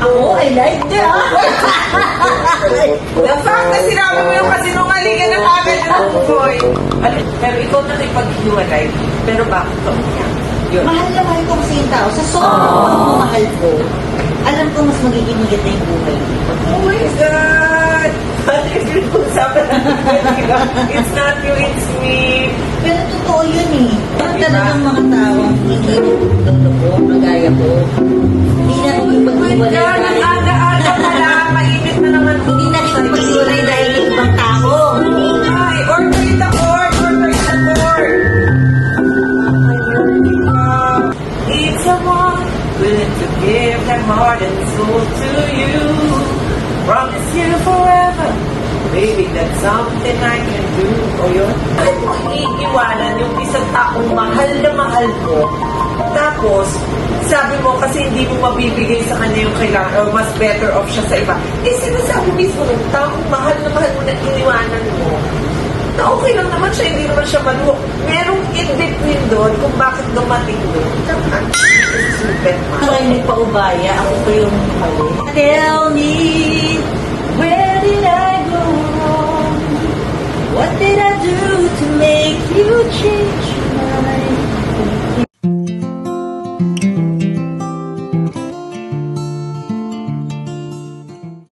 Ako, I like that. The fact na sinabi mo yung kasinungalingan ng agad ng boy. Pero ikaw na rin pag-iwalay. Pero bakit ka umiyak? Yun. Mahal na mahal ko kasi yung tao. Sa sobrang pagmamahal ko, alam ko mas magiging maganda yung buhay ko. Oh my God! Ano yung pinag-usapan natin? It's not you, it's me. Pero totoo yun eh. Parang talagang mga tao ang hindi ng loko, kagaya ko. Hindi na nakikipag-iwalay God, ang dahil aga-aga pala. Mainit na naman. hindi nakikipag-iwalay dahil ng ibang tao. Ay, order in the court! Order in the court! Need someone willing to give their heart and soul to you. Promise you forever. Baby, that's something I can do. O yun? Bakit mo iiwanan yung isang taong mahal na mahal mo? Tapos, sabi mo kasi hindi mo mabibigay sa kanya yung kailangan or mas better off siya sa iba. Eh, sinasabi mismo ng taong mahal na mahal mo na iniwanan mo na okay lang naman siya, hindi naman siya maluhok. Merong in between doon kung bakit dumating doon. Tama. Super man. Maraming paubaya, ako pa yung mali. Tell me, where did I go wrong? What did I do to make you change?